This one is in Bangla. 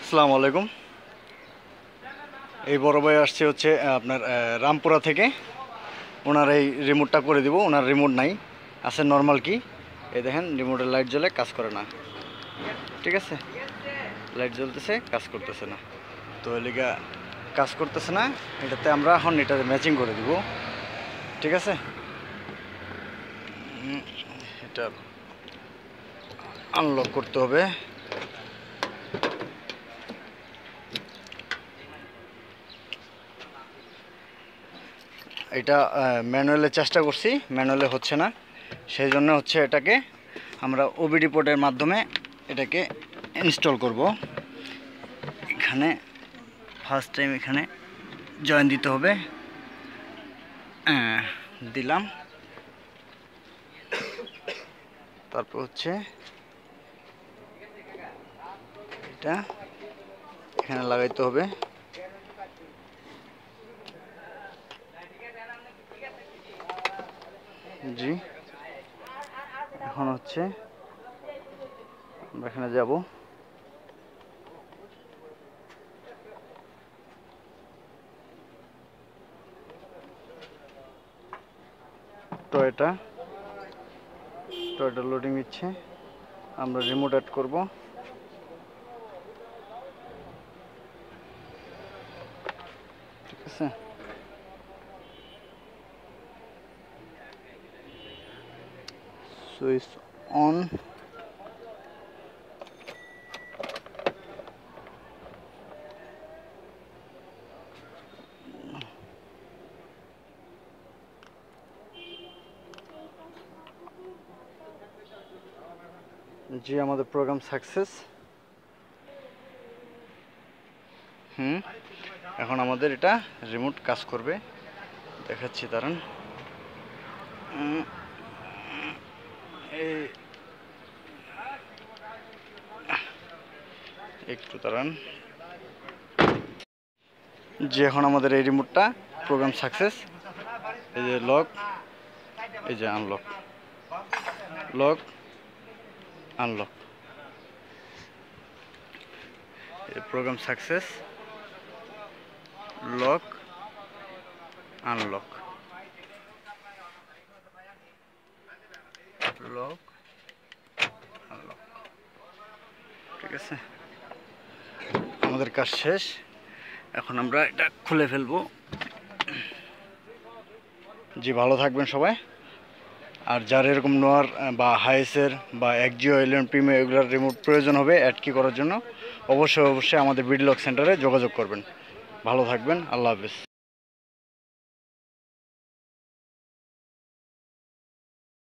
আসসালামু আলাইকুম। এই বড় ভাই আসছে হচ্ছে আপনার রামপুরা থেকে। ওনার এই রিমোটটা করে দিব। ওনার রিমোট নাই, আছে নর্মাল কি। এই দেখেন রিমোটের লাইট জ্বলে কাজ করে না, ঠিক আছে। লাইট জ্বলতেছে, কাজ করতেছে না। তো এলিগা কাজ করতেছে না, এটাতে আমরা এখন এটাতে ম্যাচিং করে দিব, ঠিক আছে। এটা আনলক করতে হবে। এটা ম্যানুয়ালে চেষ্টা করছি, ম্যানুয়ালে হচ্ছে না, সেই জন্য হচ্ছে এটাকে আমরা ওবিডি পোর্টের মাধ্যমে এটাকে ইনস্টল করব। এখানে ফার্স্ট টাইম এখানে জয়েন দিতে হবে, দিলাম। তারপর হচ্ছে এটা এখানে লাগাইতে হবে। জি, এখন হচ্ছে আমরা এখানে যাব। টয়টা লোডিং দিচ্ছে, আমরা রিমোট অ্যাড করব। ঠিক আছে, সুইচ অন। জি, আমাদের প্রোগ্রাম সাকসেস। এখন আমাদের এটা রিমোট কাজ করবে, দেখাচ্ছি দাঁড়ান। একটু দাঁড়ান। যে এখন আমাদের এই রিমোটটা প্রোগ্রাম সাকসেস। এই যে লক, এই যে unlock, lock unlock, program success, lock unlock, lock unlock, ঠিক আছে। আমাদের কাজ শেষ, এখন আমরা এটা খুলে ফেলবো। জি, ভালো থাকবেন সবাই। আর যার এরকম নোয়ার বা হাইসের বা এক্সজিও এলিয়ন প্রিমিয়ার এগুলোর রিমোট প্রয়োজন হবে অ্যাড কি করার জন্য, অবশ্যই আমাদের বিডি লক সেন্টারে যোগাযোগ করবেন। ভালো থাকবেন, আল্লাহ হাফেজ।